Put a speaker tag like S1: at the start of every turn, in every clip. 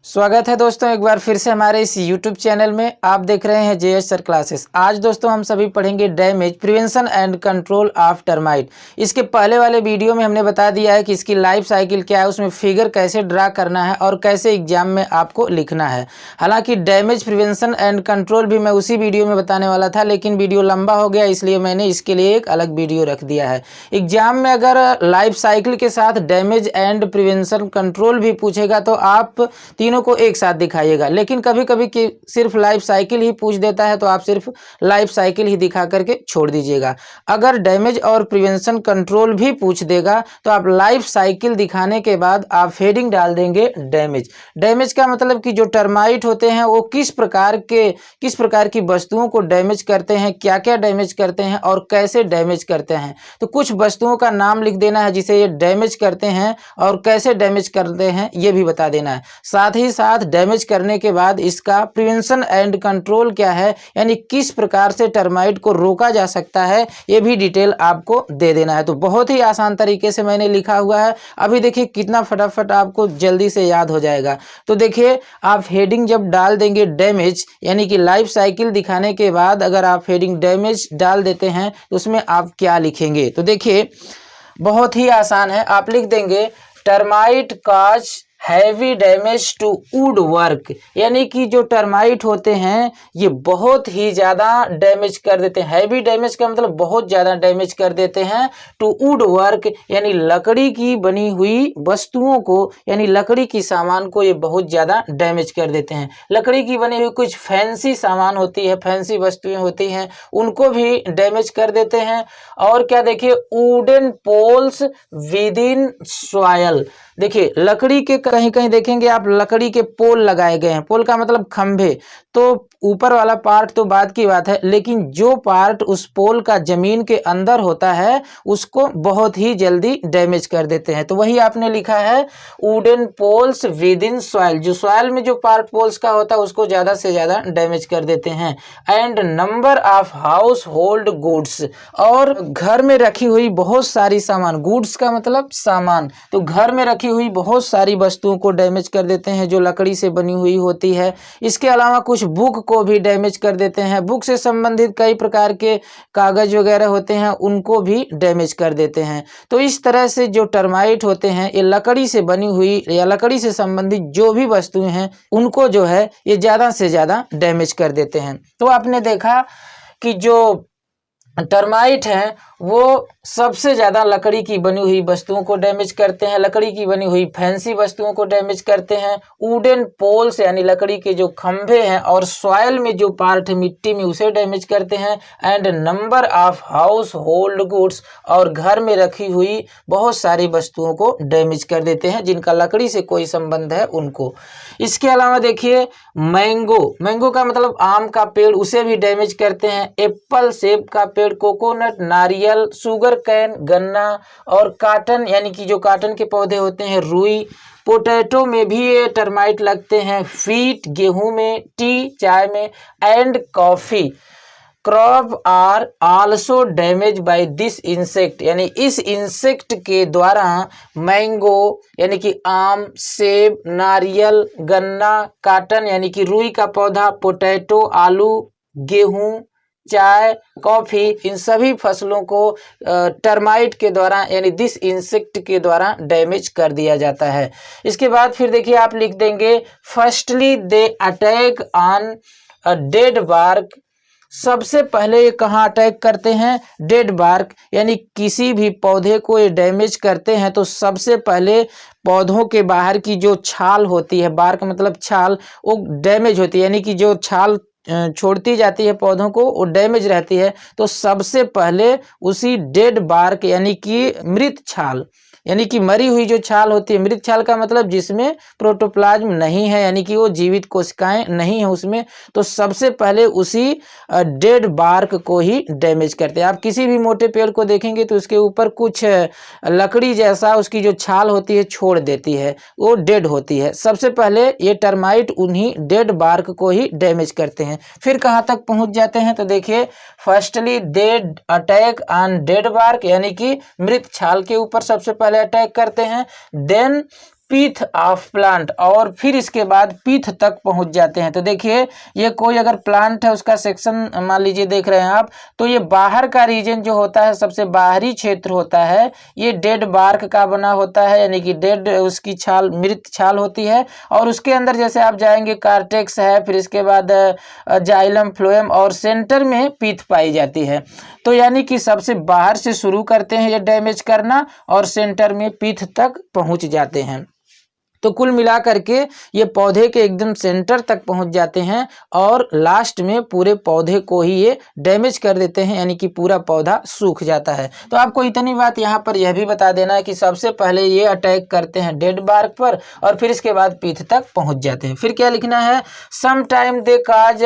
S1: स्वागत है दोस्तों एक बार फिर से हमारे इस YouTube चैनल में। आप देख रहे हैं JS सर क्लासेस। आज दोस्तों हम सभी पढ़ेंगे damage prevention and control of termite. इसके पहले वाले वीडियो में हमने बता दिया है कि इसकी लाइफ साइकिल क्या है, उसमें फिगर कैसे ड्रा करना है और कैसे एग्जाम में आपको लिखना है। हालांकि डैमेज प्रिवेंशन एंड कंट्रोल भी मैं उसी वीडियो में बताने वाला था, लेकिन वीडियो लंबा हो गया, इसलिए मैंने इसके लिए एक अलग वीडियो रख दिया है। एग्जाम में अगर लाइफ साइकिल के साथ डैमेज एंड प्रिवेंशन कंट्रोल भी पूछेगा तो आप तीनों को एक साथ दिखाइएगा। लेकिन कभी कभी कि सिर्फ लाइफ साइकिल ही पूछ देता है तो आप सिर्फ लाइफ साइकिल ही दिखा करके छोड़ दीजिएगा। अगर डैमेज और प्रिवेंशन कंट्रोल भी पूछ देगा तो आप लाइफ साइकिल दिखाने के बाद आप हेडिंग डाल देंगे डैमेज। डैमेज का मतलब कि जो टर्माइट होते हैं वो किस प्रकार की वस्तुओं को डैमेज करते हैं, क्या क्या डैमेज करते हैं और कैसे डैमेज करते हैं। तो कुछ वस्तुओं का नाम लिख देना है जिसे ये डैमेज करते हैं और कैसे डैमेज करते हैं ये भी बता देना है। साथ ही साथ डैमेज करने के बाद इसका प्रिवेंशन एंड कंट्रोल क्या है, यानी किस प्रकार से टर्माइट को रोका जा सकता है, ये भी डिटेल आपको दे देना है। तो बहुत ही आसान तरीके से मैंने लिखा हुआ है। अभी देखिए कितना फटाफट आपको जल्दी से याद हो जाएगा। तो देखिए आप हेडिंग जब डाल देंगे डैमेज, यानी कि लाइफ साइकिल दिखाने के बाद अगर आप हेडिंग डैमेज डाल देते हैं तो उसमें आप क्या लिखेंगे। तो देखिए बहुत ही आसान है। आप लिख देंगे termite cause heavy damage to wood work, यानी कि जो टर्माइट होते हैं ये बहुत ही ज़्यादा डैमेज कर देते हैं। हैवी डैमेज का मतलब बहुत ज़्यादा डैमेज कर देते हैं। टू वुड वर्क यानी लकड़ी की बनी हुई वस्तुओं को, यानी लकड़ी की सामान को ये बहुत ज़्यादा डैमेज कर देते हैं। लकड़ी की बनी हुई कुछ फैंसी सामान होती है, फैंसी वस्तुएं होती हैं, उनको भी डैमेज कर देते हैं। और क्या देखिए wooden poles within soil, देखिए लकड़ी के कहीं कहीं देखेंगे आप लकड़ी के पोल लगाए गए हैं। पोल का मतलब खंभे। तो ऊपर वाला पार्ट तो बात की बात है, लेकिन जो पार्ट उस पोल का जमीन के अंदर होता है उसको बहुत ही जल्दी डैमेज कर देते हैं। तो वही आपने लिखा है wooden poles within soil, जो सॉइल में जो पार्ट पोल्स का होता है उसको ज़्यादा से ज़्यादा डैमेज कर देते हैं। And number of house hold goods, और घर में रखी हुई बहुत सारी सामान, गुड्स का मतलब सामान, तो घर में रखी हुई बहुत सारी वस्तुओं को डैमेज कर देते हैं जो लकड़ी से बनी हुई होती है। इसके अलावा कुछ बुक को भी डैमेज कर देते हैं। बुक से संबंधित कई प्रकार के कागज वगैरह होते हैं उनको भी डैमेज कर देते हैं। तो इस तरह से जो टर्माइट होते हैं ये लकड़ी से बनी हुई या लकड़ी से संबंधित जो भी वस्तुएं हैं उनको जो है ये ज़्यादा से ज़्यादा डैमेज कर देते हैं। तो आपने देखा कि जो टर्माइट हैं वो सबसे ज़्यादा लकड़ी की बनी हुई वस्तुओं को डैमेज करते हैं, लकड़ी की बनी हुई फैंसी वस्तुओं को डैमेज करते हैं। वुडन पोल्स यानी लकड़ी के जो खंभे हैं और सॉइल में जो पार्ट है मिट्टी में उसे डैमेज करते हैं। And number of house hold goods, और घर में रखी हुई बहुत सारी वस्तुओं को डैमेज कर देते हैं जिनका लकड़ी से कोई संबंध है उनको। इसके अलावा देखिए मैंगो का मतलब आम का पेड़, उसे भी डैमेज करते हैं। एप्पल सेब का पेड़, कोकोनट, नारियल, शुगर कैन, गन्ना, और काटन यानी कि जो काटन के पौधे होते हैं, रुई, पोटैटो में भी ये टर्माइट लगते हैं। फीट गेहूं में, टी चाय में, and coffee crop are also damage by this insect, यानी इस इंसेक्ट के द्वारा मैंगो यानी कि आम, सेब, नारियल, गन्ना, काटन यानी कि रुई का पौधा, पोटैटो आलू, गेहूं, चाय, कॉफी, इन सभी फसलों को टर्माइट के द्वारा यानी दिस इंसेक्ट के द्वारा डैमेज कर दिया जाता है। इसके बाद फिर देखिए आप लिख देंगे firstly they attack on a dead bark, सबसे पहले ये कहाँ अटैक करते हैं, डेड बार्क, यानी किसी भी पौधे को ये डैमेज करते हैं तो सबसे पहले पौधों के बाहर की जो छाल होती है, बार्क मतलब छाल, वो डैमेज होती है, यानी कि जो छाल छोड़ती जाती है पौधों को वो डैमेज रहती है। तो सबसे पहले उसी डेड बार्क यानी कि मृत छाल, यानी कि मरी हुई जो छाल होती है, मृत छाल का मतलब जिसमें प्रोटोप्लाज्म नहीं है, यानी कि वो जीवित कोशिकाएं नहीं है उसमें, तो सबसे पहले उसी डेड बार्क को ही डैमेज करते हैं। आप किसी भी मोटे पेड़ को देखेंगे तो उसके ऊपर कुछ लकड़ी जैसा उसकी जो छाल होती है छोड़ देती है, वो डेड होती है। सबसे पहले ये टर्माइट उन्हीं डेड बार्क को ही डैमेज करते हैं। फिर कहाँ तक पहुँच जाते हैं तो देखिए firstly they attack on dead bark, यानी कि मृत छाल के ऊपर सबसे पहले अटैक करते हैं। देन पीथ ऑफ प्लांट और फिर इसके बाद पीथ तक पहुंच जाते हैं। तो देखिए ये कोई अगर प्लांट है उसका सेक्शन मान लीजिए देख रहे हैं आप, तो ये बाहर का रीजन जो होता है सबसे बाहरी क्षेत्र होता है, ये डेड बार्क का बना होता है, यानी कि डेड उसकी छाल मृत छाल होती है। और उसके अंदर जैसे आप जाएंगे कार्टेक्स है, फिर इसके बाद जाइलम फ्लोएम और सेंटर में पीथ पाई जाती है। तो यानी कि सबसे बाहर से शुरू करते हैं ये डैमेज करना और सेंटर में पीठ तक पहुंच जाते हैं। तो कुल मिलाकर के ये पौधे के एकदम सेंटर तक पहुंच जाते हैं और लास्ट में पूरे पौधे को ही ये डैमेज कर देते हैं, यानी कि पूरा पौधा सूख जाता है। तो आपको इतनी बात यहाँ पर यह भी बता देना है कि सबसे पहले ये अटैक करते हैं डेड बार्क पर और फिर इसके बाद पीठ तक पहुंच जाते हैं। फिर क्या लिखना है, some time they cause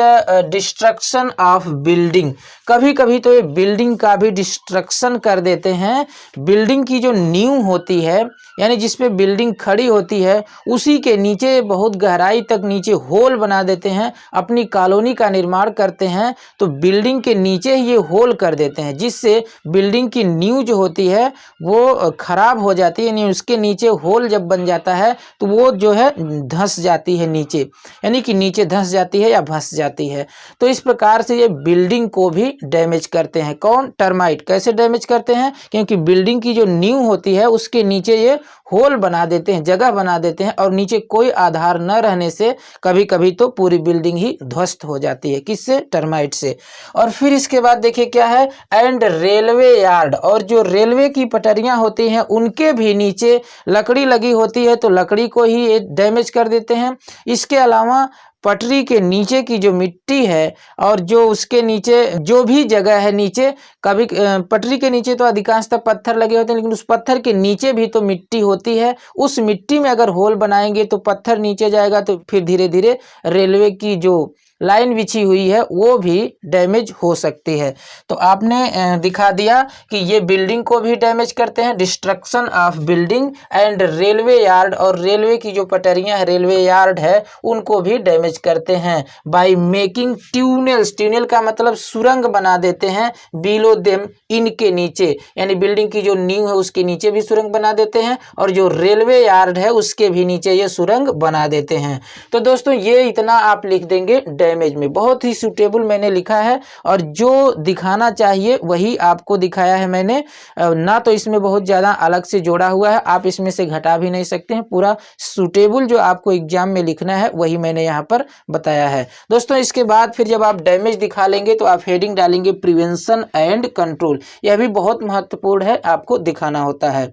S1: destruction of building. कभी कभी तो ये बिल्डिंग का भी डिस्ट्रक्शन कर देते हैं। बिल्डिंग की जो नींव होती है, यानी जिसपे बिल्डिंग खड़ी होती है, उसी के नीचे बहुत गहराई तक नीचे होल बना देते हैं, अपनी कॉलोनी का निर्माण करते हैं। तो बिल्डिंग के नीचे ही ये होल कर देते हैं, जिससे बिल्डिंग की नींव जो होती है वो खराब हो जाती है। यानी उसके नीचे होल जब बन जाता है तो वो जो है धंस जाती है नीचे, यानी कि नीचे धंस जाती है या धंस जाती है। तो इस प्रकार से ये बिल्डिंग को भी डैमेज करते हैं। कौन? टर्माइट। कैसे डैमेज करते हैं? क्योंकि बिल्डिंग की जो नींव होती है उसके नीचे ये होल बना देते हैं, जगह बना देते हैं और नीचे कोई आधार न रहने से कभी कभी तो पूरी बिल्डिंग ही ध्वस्त हो जाती है। किससे? टर्माइट से। और फिर इसके बाद देखिए क्या है, एंड रेलवे यार्ड, और जो रेलवे की पटरियां होती हैं उनके भी नीचे लकड़ी लगी होती है तो लकड़ी को ही ये डैमेज कर देते हैं। इसके अलावा पटरी के नीचे की जो मिट्टी है और जो उसके नीचे जो भी जगह है नीचे, कभी पटरी के नीचे तो अधिकांशतः पत्थर लगे होते हैं, लेकिन उस पत्थर के नीचे भी तो मिट्टी होती है। उस मिट्टी में अगर होल बनाएंगे तो पत्थर नीचे जाएगा तो फिर धीरे धीरे रेलवे की जो लाइन बिछी हुई है वो भी डैमेज हो सकती है। तो आपने दिखा दिया कि ये बिल्डिंग को भी डैमेज करते हैं, destruction of building and railway yard, और रेलवे की जो पटरियां है, रेलवे यार्ड है, उनको भी डैमेज करते हैं बाय मेकिंग ट्यूनेल्स। ट्यूनेल का मतलब सुरंग बना देते हैं, बिलो देम, इनके नीचे, यानी बिल्डिंग की जो नींव है उसके नीचे भी सुरंग बना देते हैं और जो रेलवे यार्ड है उसके भी नीचे ये सुरंग बना देते हैं। तो दोस्तों ये इतना आप लिख देंगे डैमेज में, बहुत ही सूटेबल मैंने लिखा है और जो दिखाना चाहिए वही आपको दिखाया है मैंने, ना तो इसमें बहुत ज़्यादा अलग से जोड़ा हुआ है, आप इसमें से घटा भी नहीं सकते हैं। पूरा सूटेबल जो आपको एग्जाम में लिखना है वही मैंने यहाँ पर बताया है। दोस्तों इसके बाद फिर जब आप डैमेज दिखा लेंगे तो आप हेडिंग डालेंगे प्रिवेंशन एंड कंट्रोल। यह भी बहुत महत्वपूर्ण है, आपको दिखाना होता है।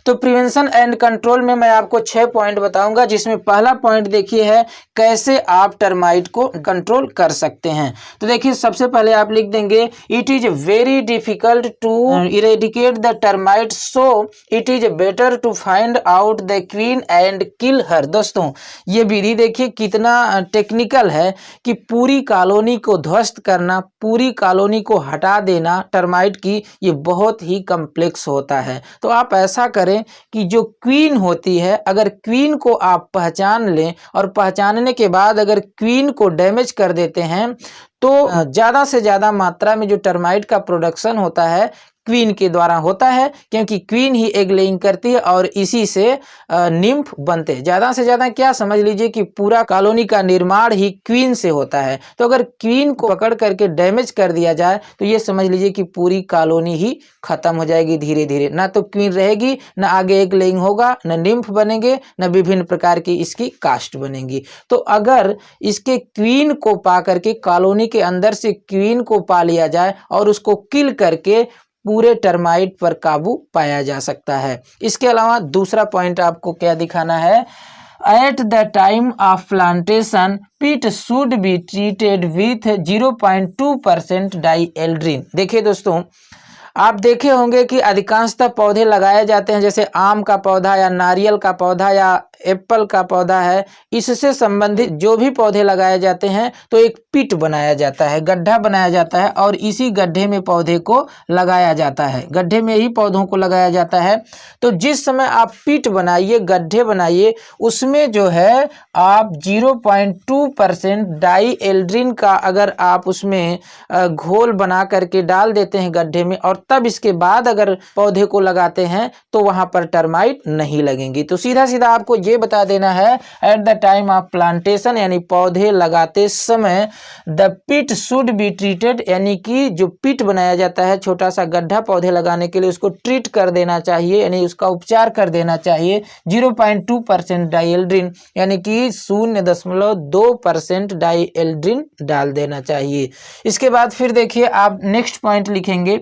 S1: तो प्रिवेंशन एंड कंट्रोल में मैं आपको 6 पॉइंट बताऊंगा, जिसमें पहला पॉइंट देखिए है कैसे आप टर्माइट को कंट्रोल कर सकते हैं। तो देखिए सबसे पहले आप लिख देंगे, it is very difficult to eradicate the termite, so it is better to find out the queen and kill her. दोस्तों ये विधि देखिए कितना टेक्निकल है कि पूरी कॉलोनी को ध्वस्त करना, पूरी कॉलोनी को हटा देना टर्माइट की, ये बहुत ही कम्प्लेक्स होता है। तो आप ऐसा करें कि जो क्वीन होती है, अगर क्वीन को आप पहचान लें और पहचानने के बाद अगर क्वीन को डैमेज कर देते हैं तो ज़्यादा से ज़्यादा मात्रा में जो टर्माइट का प्रोडक्शन होता है क्वीन के द्वारा होता है, क्योंकि क्वीन ही एग लेइंग करती है और इसी से निम्फ बनते हैं। ज़्यादा से ज़्यादा क्या समझ लीजिए कि पूरा कॉलोनी का निर्माण ही क्वीन से होता है। तो अगर क्वीन को पकड़ करके डैमेज कर दिया जाए तो ये समझ लीजिए कि पूरी कॉलोनी ही खत्म हो जाएगी धीरे धीरे। ना तो क्वीन रहेगी, ना आगे एग लेइंग होगा, ना निम्फ बनेंगे, ना विभिन्न प्रकार की इसकी कास्ट बनेंगी। तो अगर इसके क्वीन को पा करके कॉलोनी के अंदर से क्वीन को पा लिया जाए और उसको किल करके पूरे टर्माइट पर काबू पाया जा सकता है। इसके अलावा दूसरा पॉइंट आपको क्या दिखाना है, at the time of plantation पीट शुड बी ट्रीटेड विथ 0.2% डाइएल्ड्रिन। देखिए दोस्तों आप देखे होंगे कि अधिकांशतः पौधे लगाए जाते हैं, जैसे आम का पौधा या नारियल का पौधा या एप्पल का पौधा है, इससे संबंधित जो भी पौधे लगाए जाते हैं तो एक पिट बनाया जाता है, गड्ढा बनाया जाता है और इसी गड्ढे में पौधे को लगाया जाता है, गड्ढे में ही पौधों को लगाया जाता है। तो जिस समय आप पिट बनाइए, गड्ढे बनाइए, उसमें जो है आप 0.2% डाई एल्ड्रिन का अगर आप उसमें घोल बना करके डाल देते हैं गड्ढे में और तब इसके बाद अगर पौधे को लगाते हैं तो वहां पर टर्माइट नहीं लगेंगी। तो सीधा सीधा आपको ये बता देना है at the time of plantation यानी पौधे लगाते समय the pit should be treated, यानी कि जो पिट बनाया जाता है छोटा सा गड्ढा पौधे लगाने के लिए, उसको ट्रीट कर देना चाहिए, यानी उसका उपचार कर देना चाहिए 0.2% डाई एल्ड्रिन यानी कि 0.2% डाई एल्ड्रिन डाल देना चाहिए। इसके बाद फिर देखिए आप नेक्स्ट पॉइंट लिखेंगे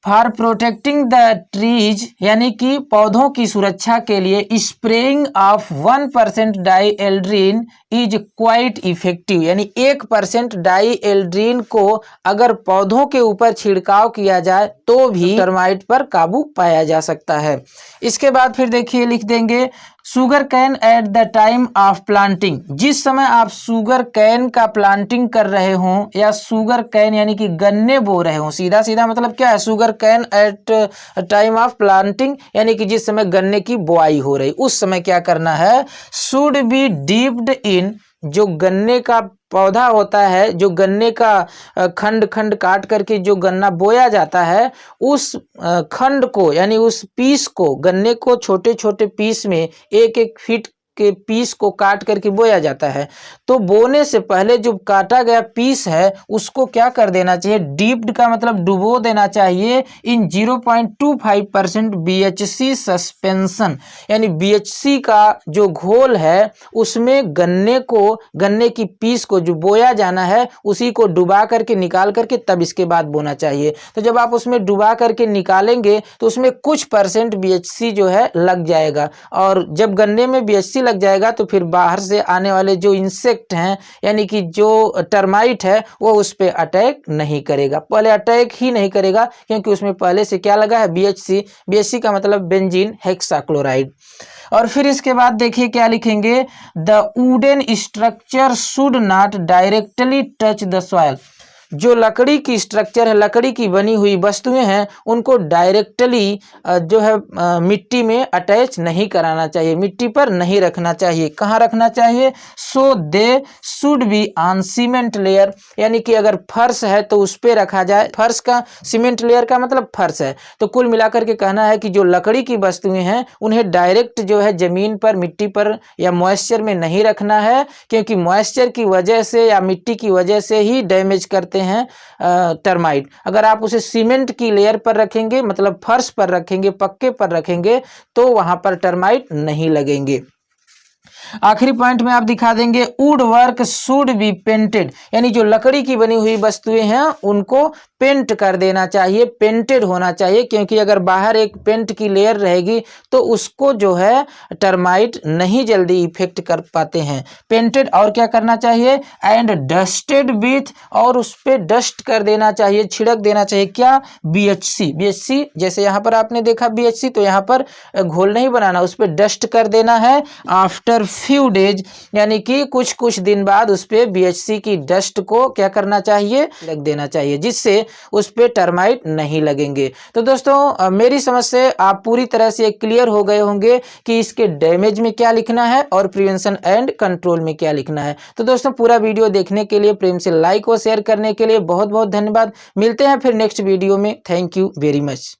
S1: फॉर प्रोटेक्टिंग द ट्रीज, यानी कि पौधों की सुरक्षा के लिए spraying of 1% dieldrin is quite effective, यानी 1% डाई एल्ड्रिन को अगर पौधों के ऊपर छिड़काव किया जाए तो भी टर्माइट पर काबू पाया जा सकता है। इसके बाद फिर देखिए लिख देंगे sugar can at the time of planting, जिस समय आप शुगर कैन का प्लांटिंग कर रहे हों या शुगर कैन यानी कि गन्ने बो रहे हों, सीधा सीधा मतलब क्या है, sugar can at time of planting यानी कि जिस समय गन्ने की बुआई हो रही उस समय क्या करना है, शुड बी डीप्ड इन, जो गन्ने का पौधा होता है, जो गन्ने का खंड खंड काट करके जो गन्ना बोया जाता है उस खंड को यानी उस पीस को, गन्ने को छोटे छोटे पीस में एक एक फीट के पीस को काट करके बोया जाता है। तो बोने से पहले जो काटा गया पीस है उसको क्या कर देना चाहिए, डीप्ड का मतलब डुबो देना चाहिए इन 0.25% BHC सस्पेंशन, यानी BHC का जो घोल है उसमें गन्ने की पीस को जो बोया जाना है उसी को डुबा करके निकाल करके तब इसके बाद बोना चाहिए। तो जब आप उसमें डुबा करके निकालेंगे तो उसमें कुछ परसेंट BHC जो है लग जाएगा और जब गन्ने में BHC लग जाएगा तो फिर बाहर से आने वाले जो इंसेक्ट हैं यानी कि जो टर्माइट है वो उस पर अटैक नहीं करेगा, पहले अटैक ही नहीं करेगा क्योंकि उसमें पहले से क्या लगा है, BHC का मतलब बेंजीन हेक्साक्लोराइड। और फिर इसके बाद देखिए क्या लिखेंगे, the wooden structure should not directly touch the soil, जो लकड़ी की स्ट्रक्चर है, लकड़ी की बनी हुई वस्तुएं हैं उनको डायरेक्टली जो है मिट्टी में अटैच नहीं कराना चाहिए, मिट्टी पर नहीं रखना चाहिए। कहाँ रखना चाहिए, so they should be on cement layer, यानी कि अगर फर्श है तो उस पर रखा जाए, फर्श का सीमेंट लेयर का मतलब फर्श है। तो कुल मिलाकर के कहना है कि जो लकड़ी की वस्तुएं हैं उन्हें डायरेक्ट जो है जमीन पर, मिट्टी पर या मॉइस्चर में नहीं रखना है, क्योंकि मॉइस्चर की वजह से या मिट्टी की वजह से ही डैमेज करते हैं टर्माइट। अगर आप उसे सीमेंट की लेयर पर रखेंगे मतलब फर्श पर रखेंगे, पक्के पर रखेंगे तो वहां पर टर्माइट नहीं लगेंगे। आखिरी पॉइंट में आप दिखा देंगे would work should be painted, यानी जो लकड़ी की बनी हुई वस्तुएं हैं उनको पेंट कर देना चाहिए, पेंटेड होना चाहिए, क्योंकि अगर बाहर एक पेंट की लेयर रहेगी तो उसको जो है टर्माइट नहीं जल्दी इफेक्ट कर पाते हैं। पेंटेड और क्या करना चाहिए, एंड डस्टेड विथ, और उस पर डस्ट कर देना चाहिए, छिड़क देना चाहिए क्या, BHC, जैसे यहाँ पर आपने देखा BHC, तो यहाँ पर घोल नहीं बनाना, उस पर डस्ट कर देना है। आफ्टर फ्यू डेज, यानी कि कुछ दिन बाद उस पर BHC की डस्ट को क्या करना चाहिए, छिड़क देना चाहिए, जिससे उस पे टर्माइट नहीं लगेंगे। तो दोस्तों मेरी समझ से आप पूरी तरह से क्लियर हो गए होंगे कि इसके डैमेज में क्या लिखना है और प्रिवेंशन एंड कंट्रोल में क्या लिखना है। तो दोस्तों पूरा वीडियो देखने के लिए, प्रेम से लाइक और शेयर करने के लिए बहुत बहुत धन्यवाद। मिलते हैं फिर नेक्स्ट वीडियो में। Thank you very much.